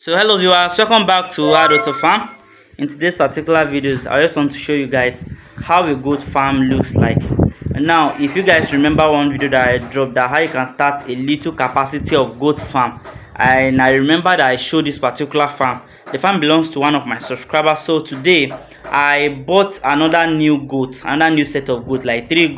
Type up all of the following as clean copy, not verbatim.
So hello viewers, welcome back to Addota farm. In today's particular videos, I just want to show you guys how a goat farm looks like. And now, if you guys remember one video that I dropped, that how you can start a little capacity of goat farm, and I remember that I showed this particular farm. The farm belongs to one of my subscribers. So today I bought another new goat, another new set of goat, like 3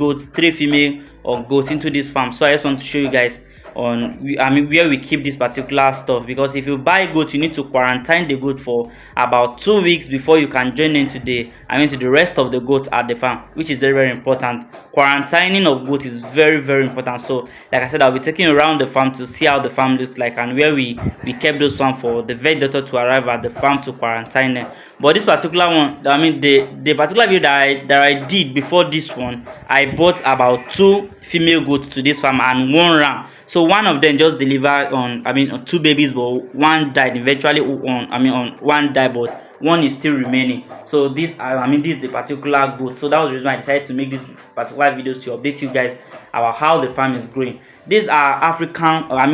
female or goats into this farm. So I just want to show you guys on where we keep this particular stuff, because if you buy goat, you need to quarantine the goat for about 2 weeks before you can join into the to the rest of the goats at the farm, which is very important. Quarantining of goat is very important. So like I said, I'll be taking around the farm to see how the farm looks like and where we kept those one for the vet doctor to arrive at the farm to quarantine them. But this particular one, the particular video that I did before this one, I bought about 2 female goats to this farm and 1 ram. So one of them just delivered on 2 babies, but one died eventually. On one died, but one is still remaining. So this this is the particular goat. So that was the reason why I decided to make this particular videos to update you guys about how the farm is growing. These are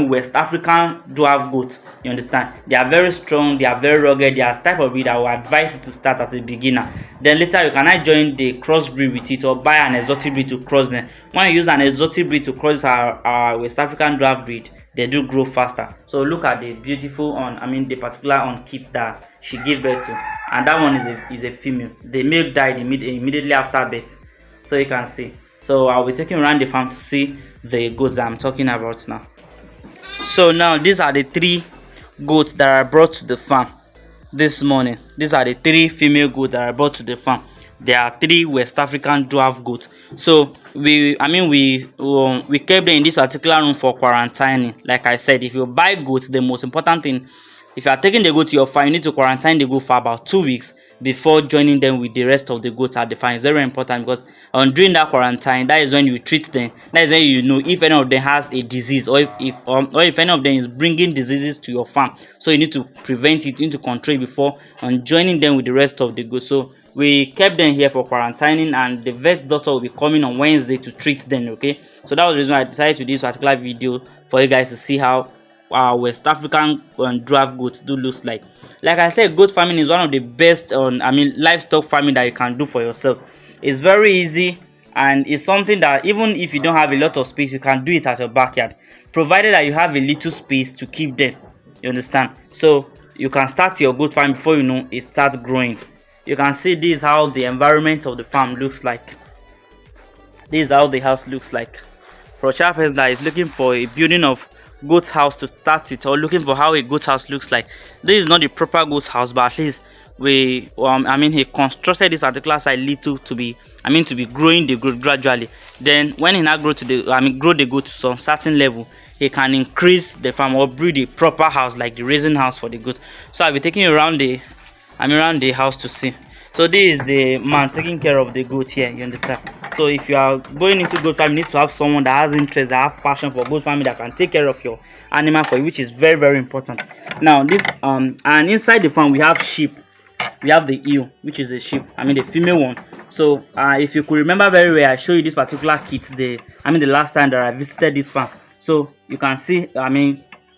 West African dwarf goats. You understand? They are very strong, they are very rugged, they are type of breed I would advise you to start as a beginner. Then later you can join the crossbreed with it or buy an exotic breed to cross them. When you use an exotic breed to cross our West African dwarf breed, they do grow faster. So look at the beautiful the particular kit that she gave birth to, and that one is a female. The male died immediately after birth, so you can see. So I'll be taking around the farm to see the goats that I'm talking about now. So now these are the 3 goats that I brought to the farm this morning. These are the 3 female goats that I brought to the farm. There are 3 West African dwarf goats. So we kept them in this particular room for quarantining. Like I said, if you buy goats, the most important thing, if you are taking the goat to your farm, you need to quarantine the goat for about 2 weeks before joining them with the rest of the goats at the farm. It's very important, because during that quarantine, that is when you treat them. That is when you know if any of them has a disease, or if any of them is bringing diseases to your farm. So you need to prevent it, you need to control it before joining them with the rest of the goats. So we kept them here for quarantining, and the vet doctor will be coming on Wednesday to treat them. Okay, so that was the reason why I decided to do this particular video, for you guys to see how our West African dwarf goats do looks like. Like I said, goat farming is one of the best livestock farming that you can do for yourself. It's very easy, and it's something that even if you don't have a lot of space, you can do it at your backyard, provided that you have a little space to keep them. You understand? So you can start your goat farm before you know it starts growing. You can see this is how the environment of the farm looks like. This is how the house looks like. For a child person that is looking for a building of goat house to start it, or looking for how a goat house looks like, this is not the proper goat house, but at least he constructed this particular side little to be growing the goat gradually. Then when he now grow the goat to some certain level, he can increase the farm or build a proper house, like the raising house for the goat. So I'll be taking you around the house to see. So this is the man taking care of the goat here. You understand? So if you are going into goat farming, you need to have someone that has interest, that have passion for goat farming, that can take care of your animal for you, which is very important. Now this and inside the farm we have sheep. We have the ewe, which is a sheep, the female one. So if you could remember very well, I showed you this particular kit the last time that I visited this farm. So you can see,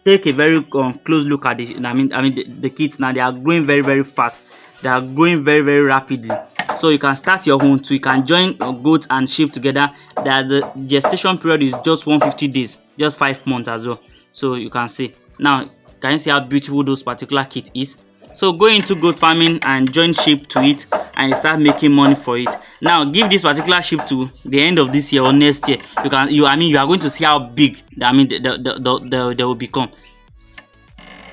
take a very close look at the kids. Now they are growing very fast. They are growing very rapidly. So you can start your own too. You can join goats and sheep together. The gestation period is just 150 days, just 5 months as well. So you can see. Now can you see how beautiful those particular kit is? So go into goat farming and join sheep to it, and start making money for it. Now give this particular sheep to the end of this year or next year. You are going to see how big they will become.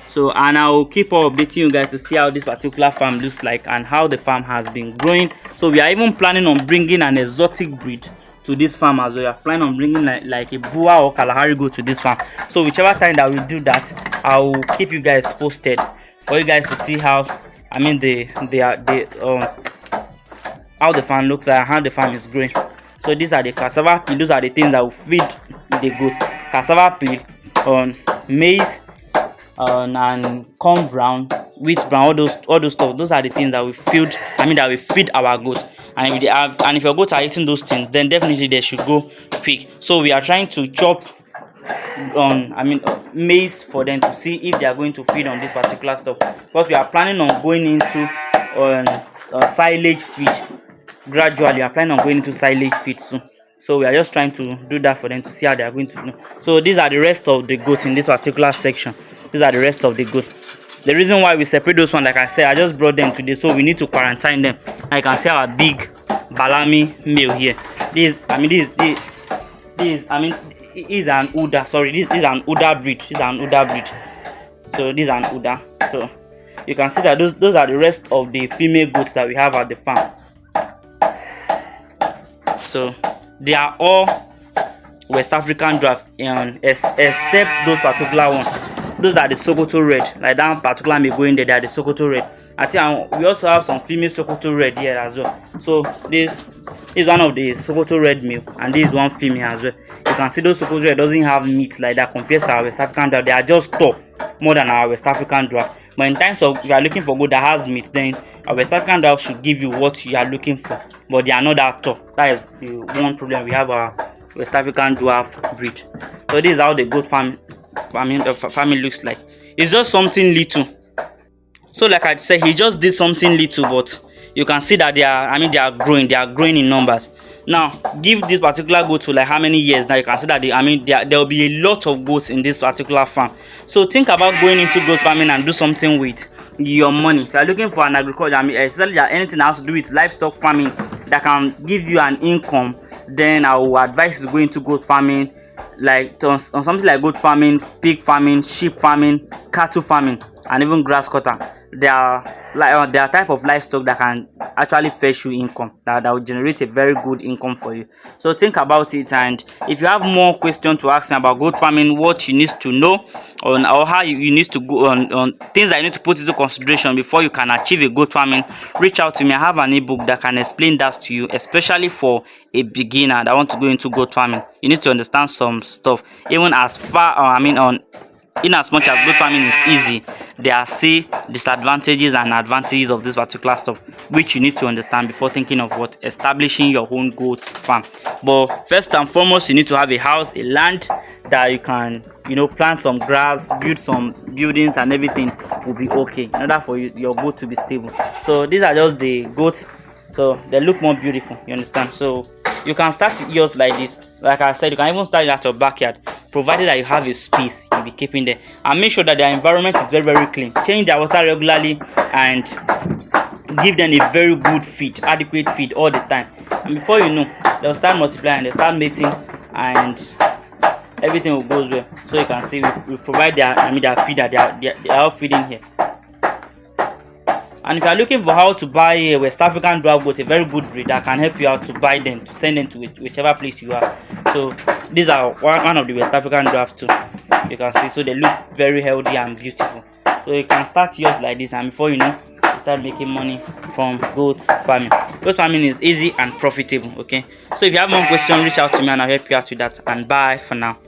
So, and I will keep on updating you guys to see how this particular farm looks like and how the farm has been growing. So we are even planning on bringing an exotic breed to this farm as well. We are planning on bringing like a Boa or Kalahari goat to this farm. So whichever time that we do that, I will keep you guys posted for you guys to see how how the farm looks like and how the farm is growing. So these are the cassava peel. Those are the things that will feed the goat. Cassava peel, maize, and corn brown, wheat brown, all those stuff. Those are the things that we feed our goats. And if your goats are eating those things, then definitely they should go quick. So we are trying to chop maize for them to see if they are going to feed on this particular stuff, because we are planning on going into silage feed gradually. We are planning on going into silage feed soon, so we are just trying to do that for them to see how they are going to know. So these are the rest of the goats in this particular section. These are the rest of the goats. The reason why we separate those one, like I said, I just brought them today, so we need to quarantine them. Now you can see our big Balami male here. This is an Uda. Sorry, this is an Uda breed. This is an Uda breed. So this is an Uda. So you can see that those are the rest of the female goats that we have at the farm. So they are all West African draft, except those particular ones. Those are the Sokoto red. Like that particular may go in there, they are the Sokoto red. I think we also have some female Sokoto red here as well. So this is one of the Sokoto red male, and this is one female as well. You can see those Sokoto red doesn't have meat like that compared to our West African draft. They are just tall more than our West African draft. But in terms of if you are looking for goat that has meat, then our West African draft should give you what you are looking for. But they are not that tall. That is the one problem we have our West African dwarf breed. So this is how the goat farming looks like. It's just something little. So like I said, he just did something little, but you can see that they are growing in numbers. Now give this particular goat to like how many years, now you can see that there will be a lot of goats in this particular farm. So think about going into goat farming and do something with your money. If you are looking for an agriculture, especially anything that has to do with livestock farming that can give you an income, then I will advise you to go into goat farming, like on something like goat farming, pig farming, sheep farming, cattle farming, and even grass cutter. They are type of livestock that can actually fetch you income, that will generate a very good income for you. So think about it, and if you have more questions to ask me about goat farming, what you need to know on, or how you need to go on things that you need to put into consideration before you can achieve a goat farming, reach out to me. I have an ebook that can explain that to you, especially for a beginner that want to go into goat farming. You need to understand some stuff, even as far in as much as goat farming is easy, there are still disadvantages and advantages of this particular stuff, which you need to understand before thinking of establishing your own goat farm. But first and foremost, you need to have a house, a land that you can plant some grass, build some buildings, and everything will be okay in order for your goat to be stable. So these are just the goats, so they look more beautiful, you understand. So you can start yours like this. Like I said, you can even start it at your backyard, provided that you have a space you'll be keeping there, and make sure that their environment is very, very clean. Change their water regularly and give them a very good feed, adequate feed all the time, and before you know, they'll start multiplying, they'll start mating, and everything will go well. So you can see we provide their feed that they are all feeding here. And if you are looking for how to buy a West African dwarf goat, a very good breed that can help you out to buy them, to send them to whichever place you are. So these are one of the West African dwarfs too. You can see, so they look very healthy and beautiful. So you can start yours like this, and before you know, you start making money from goat farming. Goat farming is easy and profitable. Okay. So if you have more questions, reach out to me and I'll help you out with that. And bye for now.